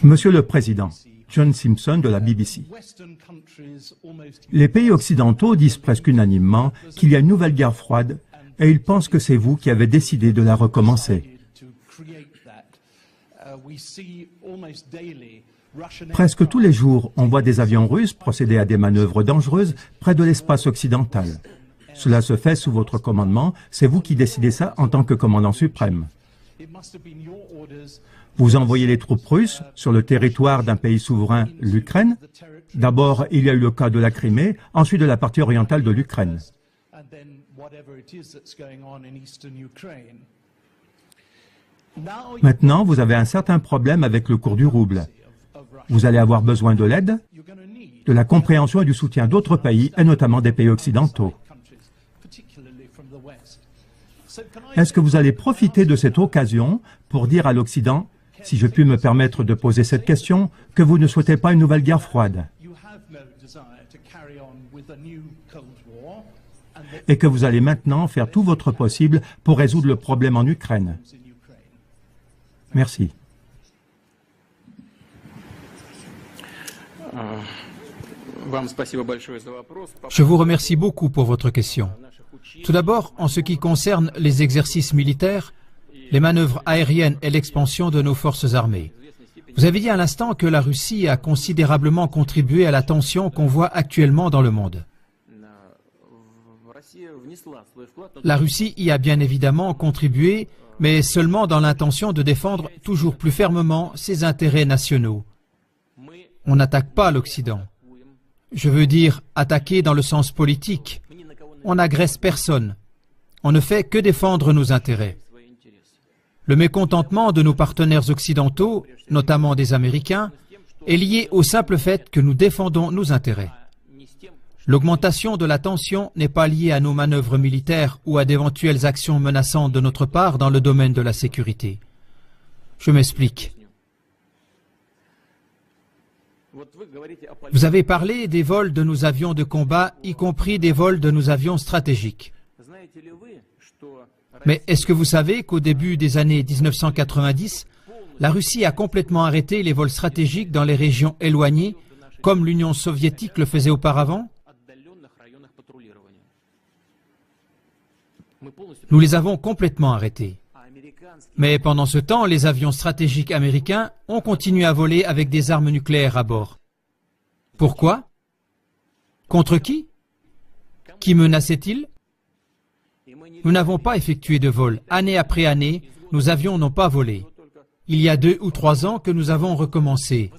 Monsieur le Président, John Simpson de la BBC. Les pays occidentaux disent presque unanimement qu'il y a une nouvelle guerre froide et ils pensent que c'est vous qui avez décidé de la recommencer. Presque tous les jours, on voit des avions russes procéder à des manœuvres dangereuses près de l'espace occidental. Cela se fait sous votre commandement, c'est vous qui décidez ça en tant que commandant suprême. Vous envoyez les troupes russes sur le territoire d'un pays souverain, l'Ukraine. D'abord, il y a eu le cas de la Crimée, ensuite de la partie orientale de l'Ukraine. Maintenant, vous avez un certain problème avec le cours du rouble. Vous allez avoir besoin de l'aide, de la compréhension et du soutien d'autres pays, et notamment des pays occidentaux. Est-ce que vous allez profiter de cette occasion pour dire à l'Occident, si je puis me permettre de poser cette question, que vous ne souhaitez pas une nouvelle guerre froide et que vous allez maintenant faire tout votre possible pour résoudre le problème en Ukraine? Merci. Je vous remercie beaucoup pour votre question. Tout d'abord, en ce qui concerne les exercices militaires, les manœuvres aériennes et l'expansion de nos forces armées. Vous avez dit à l'instant que la Russie a considérablement contribué à la tension qu'on voit actuellement dans le monde. La Russie y a bien évidemment contribué, mais seulement dans l'intention de défendre toujours plus fermement ses intérêts nationaux. On n'attaque pas l'Occident. Je veux dire attaquer dans le sens politique. On n'agresse personne. On ne fait que défendre nos intérêts. Le mécontentement de nos partenaires occidentaux, notamment des Américains, est lié au simple fait que nous défendons nos intérêts. L'augmentation de la tension n'est pas liée à nos manœuvres militaires ou à d'éventuelles actions menaçantes de notre part dans le domaine de la sécurité. Je m'explique. Vous avez parlé des vols de nos avions de combat, y compris des vols de nos avions stratégiques. Mais est-ce que vous savez qu'au début des années 1990, la Russie a complètement arrêté les vols stratégiques dans les régions éloignées, comme l'Union soviétique le faisait auparavant? Nous les avons complètement arrêtés. Mais pendant ce temps, les avions stratégiques américains ont continué à voler avec des armes nucléaires à bord. Pourquoi? Contre qui? Qui menaçait-il? Nous n'avons pas effectué de vol. Année après année, nos avions n'ont pas volé. Il y a 2 ou 3 ans que nous avons recommencé.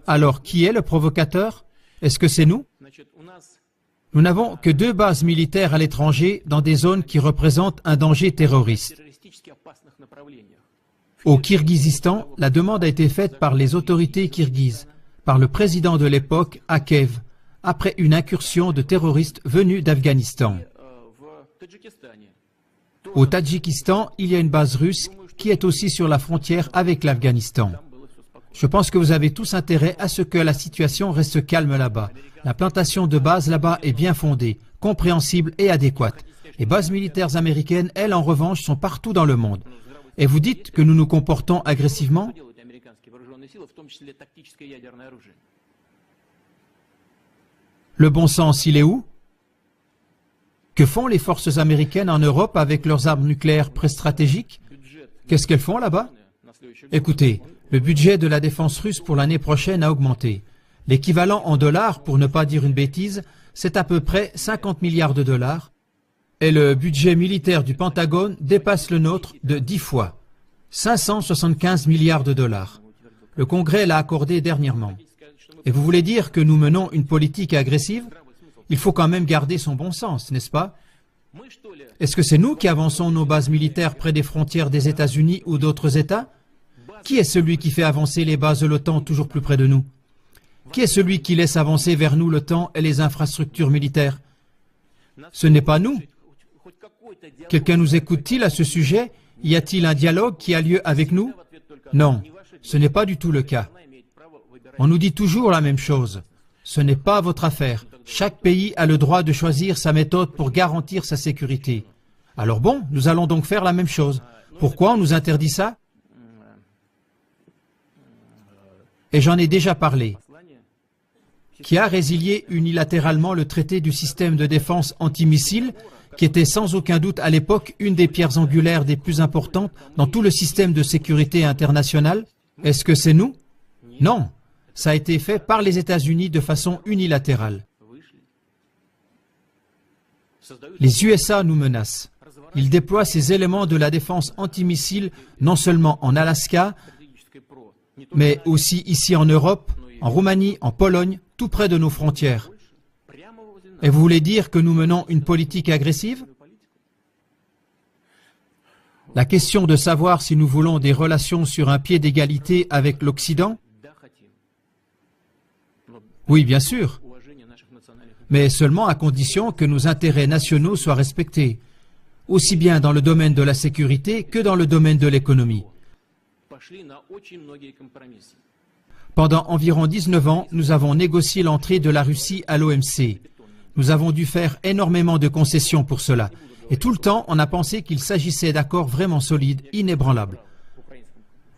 Alors, qui est le provocateur? Est-ce que c'est nous? Nous n'avons que 2 bases militaires à l'étranger dans des zones qui représentent un danger terroriste. Au Kirghizistan, la demande a été faite par les autorités kirghizes, par le président de l'époque, Akev, après une incursion de terroristes venus d'Afghanistan. Au Tadjikistan, il y a une base russe qui est aussi sur la frontière avec l'Afghanistan. Je pense que vous avez tous intérêt à ce que la situation reste calme là-bas. La plantation de bases là-bas est bien fondée, compréhensible et adéquate. Les bases militaires américaines, elles, en revanche, sont partout dans le monde. Et vous dites que nous nous comportons agressivement? Le bon sens, il est où? Que font les forces américaines en Europe avec leurs armes nucléaires pré-stratégiques? Qu'est-ce qu'elles font là-bas? Écoutez, le budget de la défense russe pour l'année prochaine a augmenté. L'équivalent en dollars, pour ne pas dire une bêtise, c'est à peu près 50 milliards de dollars. Et le budget militaire du Pentagone dépasse le nôtre de 10 fois. 575 milliards de dollars. Le Congrès l'a accordé dernièrement. Et vous voulez dire que nous menons une politique agressive? Il faut quand même garder son bon sens, n'est-ce pas? Est-ce que c'est nous qui avançons nos bases militaires près des frontières des États-Unis ou d'autres États? Qui est celui qui fait avancer les bases de l'OTAN toujours plus près de nous? Qui est celui qui laisse avancer vers nous l'OTAN et les infrastructures militaires? Ce n'est pas nous. Quelqu'un nous écoute-t-il à ce sujet? Y a-t-il un dialogue qui a lieu avec nous? Non, ce n'est pas du tout le cas. On nous dit toujours la même chose. Ce n'est pas votre affaire. Chaque pays a le droit de choisir sa méthode pour garantir sa sécurité. Alors bon, nous allons donc faire la même chose. Pourquoi on nous interdit ça? Et j'en ai déjà parlé. Qui a résilié unilatéralement le traité du système de défense antimissile, qui était sans aucun doute à l'époque une des pierres angulaires des plus importantes dans tout le système de sécurité international? Est-ce que c'est nous? Non, ça a été fait par les États-Unis de façon unilatérale. Les USA nous menacent. Ils déploient ces éléments de la défense antimissile non seulement en Alaska, mais aussi ici en Europe, en Roumanie, en Pologne, tout près de nos frontières. Et vous voulez dire que nous menons une politique agressive? La question de savoir si nous voulons des relations sur un pied d'égalité avec l'Occident? Oui, bien sûr, mais seulement à condition que nos intérêts nationaux soient respectés, aussi bien dans le domaine de la sécurité que dans le domaine de l'économie. Pendant environ 19 ans, nous avons négocié l'entrée de la Russie à l'OMC. Nous avons dû faire énormément de concessions pour cela. Et tout le temps, on a pensé qu'il s'agissait d'accords vraiment solides, inébranlables.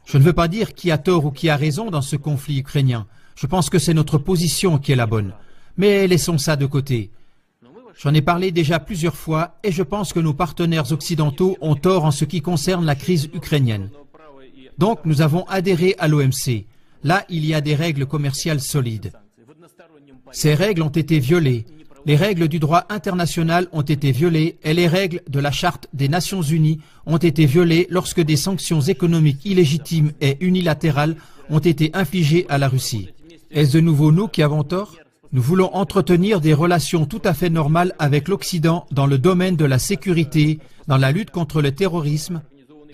Je ne veux pas dire qui a tort ou qui a raison dans ce conflit ukrainien. Je pense que c'est notre position qui est la bonne. Mais laissons ça de côté. J'en ai parlé déjà plusieurs fois et je pense que nos partenaires occidentaux ont tort en ce qui concerne la crise ukrainienne. Donc nous avons adhéré à l'OMC. Là, il y a des règles commerciales solides. Ces règles ont été violées. Les règles du droit international ont été violées et les règles de la Charte des Nations Unies ont été violées lorsque des sanctions économiques illégitimes et unilatérales ont été infligées à la Russie. Est-ce de nouveau nous qui avons tort? Nous voulons entretenir des relations tout à fait normales avec l'Occident dans le domaine de la sécurité, dans la lutte contre le terrorisme,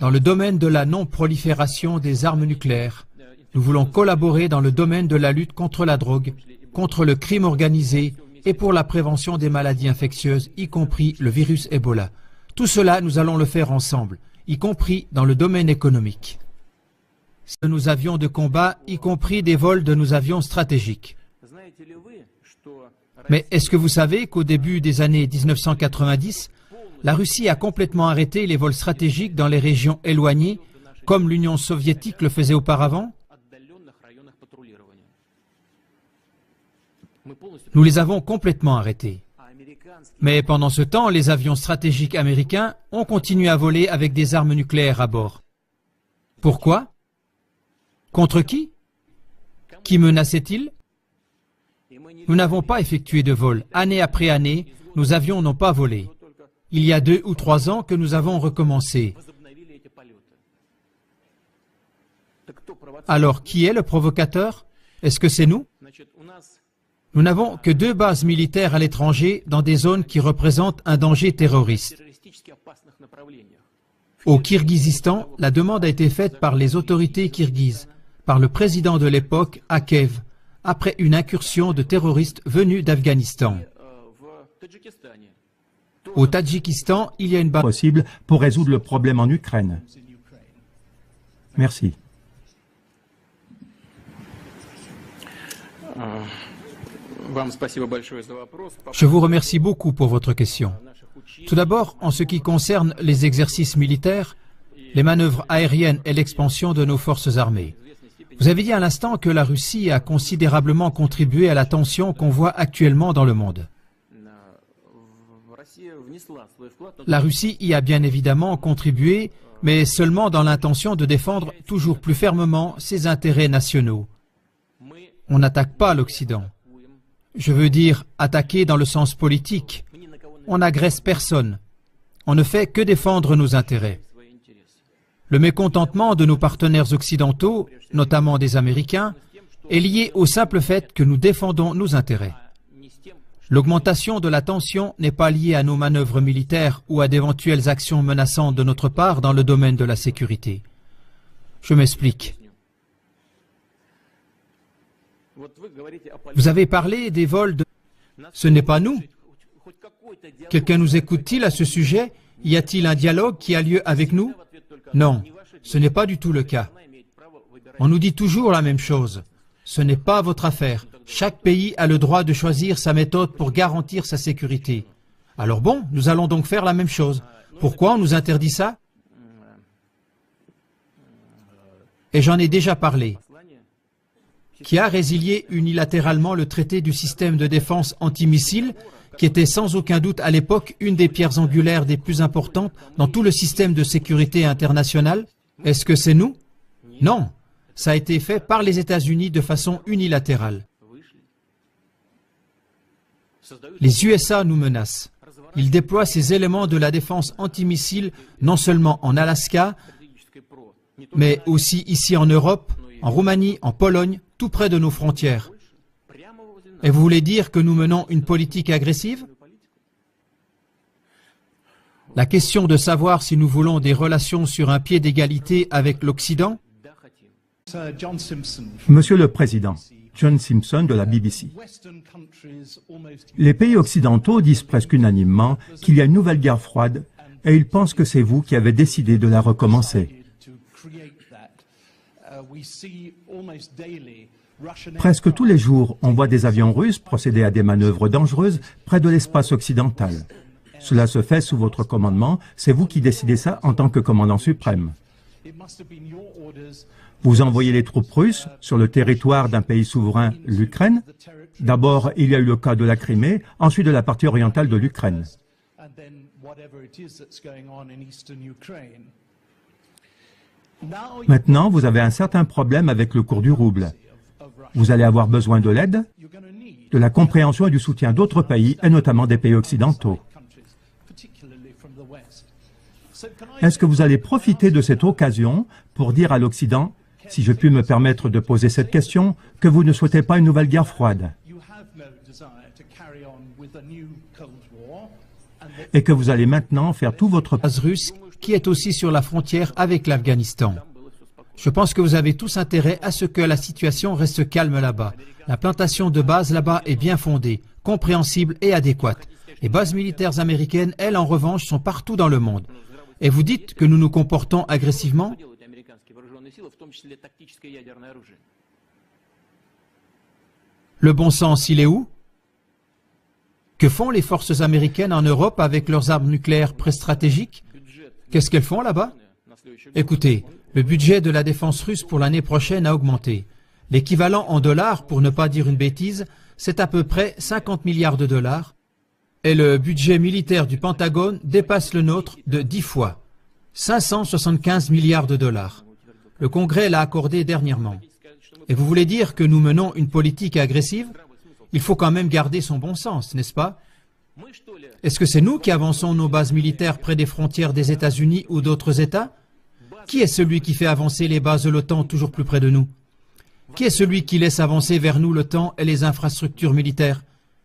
dans le domaine de la non-prolifération des armes nucléaires. Nous voulons collaborer dans le domaine de la lutte contre la drogue, contre le crime organisé et pour la prévention des maladies infectieuses, y compris le virus Ebola. Tout cela, nous allons le faire ensemble, y compris dans le domaine économique. De nos avions de combat, y compris des vols de nos avions stratégiques. Mais est-ce que vous savez qu'au début des années 1990, la Russie a complètement arrêté les vols stratégiques dans les régions éloignées, comme l'Union soviétique le faisait auparavant? Nous les avons complètement arrêtés. Mais pendant ce temps, les avions stratégiques américains ont continué à voler avec des armes nucléaires à bord. Pourquoi? Contre qui? Qui menaçait-il? Nous n'avons pas effectué de vol. Année après année, nos avions n'ont pas volé. Il y a 2 ou 3 ans que nous avons recommencé. Alors, qui est le provocateur? Est-ce que c'est nous? Nous n'avons que 2 bases militaires à l'étranger dans des zones qui représentent un danger terroriste. Au Kirghizistan, la demande a été faite par les autorités kirghizes, par le président de l'époque, Akev, après une incursion de terroristes venus d'Afghanistan. Au Tadjikistan, il y a une base possible pour résoudre le problème en Ukraine. Merci. Je vous remercie beaucoup pour votre question. Tout d'abord, en ce qui concerne les exercices militaires, les manœuvres aériennes et l'expansion de nos forces armées. Vous avez dit à l'instant que la Russie a considérablement contribué à la tension qu'on voit actuellement dans le monde. La Russie y a bien évidemment contribué, mais seulement dans l'intention de défendre toujours plus fermement ses intérêts nationaux. On n'attaque pas l'Occident. Je veux dire attaquer dans le sens politique. On n'agresse personne. On ne fait que défendre nos intérêts. Le mécontentement de nos partenaires occidentaux, notamment des Américains, est lié au simple fait que nous défendons nos intérêts. L'augmentation de la tension n'est pas liée à nos manœuvres militaires ou à d'éventuelles actions menaçantes de notre part dans le domaine de la sécurité. Je m'explique. Vous avez parlé des vols de... Ce n'est pas nous. Quelqu'un nous écoute-t-il à ce sujet? Y a-t-il un dialogue qui a lieu avec nous? Non, ce n'est pas du tout le cas. On nous dit toujours la même chose. Ce n'est pas votre affaire. Chaque pays a le droit de choisir sa méthode pour garantir sa sécurité. Alors bon, nous allons donc faire la même chose. Pourquoi on nous interdit ça? et j'en ai déjà parlé, qui a résilié unilatéralement le traité du système de défense antimissile, qui était sans aucun doute à l'époque une des pierres angulaires des plus importantes dans tout le système de sécurité international. Est-ce que c'est nous? Non, ça a été fait par les États-Unis de façon unilatérale. Les USA nous menacent. Ils déploient ces éléments de la défense antimissile non seulement en Alaska, mais aussi ici en Europe, en Roumanie, en Pologne, tout près de nos frontières. Et vous voulez dire que nous menons une politique agressive? La question de savoir si nous voulons des relations sur un pied d'égalité avec l'Occident? Monsieur le Président, John Simpson de la BBC. Les pays occidentaux disent presque unanimement qu'il y a une nouvelle guerre froide et ils pensent que c'est vous qui avez décidé de la recommencer. Presque tous les jours, on voit des avions russes procéder à des manœuvres dangereuses près de l'espace occidental. Cela se fait sous votre commandement, c'est vous qui décidez ça en tant que commandant suprême. Vous envoyez les troupes russes sur le territoire d'un pays souverain, l'Ukraine. D'abord, il y a eu le cas de la Crimée, ensuite de la partie orientale de l'Ukraine. Maintenant, vous avez un certain problème avec le cours du rouble. Vous allez avoir besoin de l'aide, de la compréhension et du soutien d'autres pays, et notamment des pays occidentaux. Est-ce que vous allez profiter de cette occasion pour dire à l'Occident, si je puis me permettre de poser cette question, que vous ne souhaitez pas une nouvelle guerre froide et que vous allez maintenant faire tout votre base russe qui est aussi sur la frontière avec l'Afghanistan. Je pense que vous avez tous intérêt à ce que la situation reste calme là-bas. La plantation de bases là-bas est bien fondée, compréhensible et adéquate. Les bases militaires américaines, elles, en revanche, sont partout dans le monde. Et vous dites que nous nous comportons agressivement? Le bon sens, il est où? Que font les forces américaines en Europe avec leurs armes nucléaires préstratégiques? Qu'est-ce qu'elles font là-bas? Écoutez, le budget de la défense russe pour l'année prochaine a augmenté. L'équivalent en dollars, pour ne pas dire une bêtise, c'est à peu près 50 milliards de dollars. Et le budget militaire du Pentagone dépasse le nôtre de 10 fois. 575 milliards de dollars. Le Congrès l'a accordé dernièrement. Et vous voulez dire que nous menons une politique agressive? Il faut quand même garder son bon sens, n'est-ce pas? Est-ce que c'est nous qui avançons nos bases militaires près des frontières des États-Unis ou d'autres États? Qui est celui qui fait avancer les bases de l'OTAN toujours plus près de nous? Qui est celui qui laisse avancer vers nous l'OTAN et les infrastructures militaires?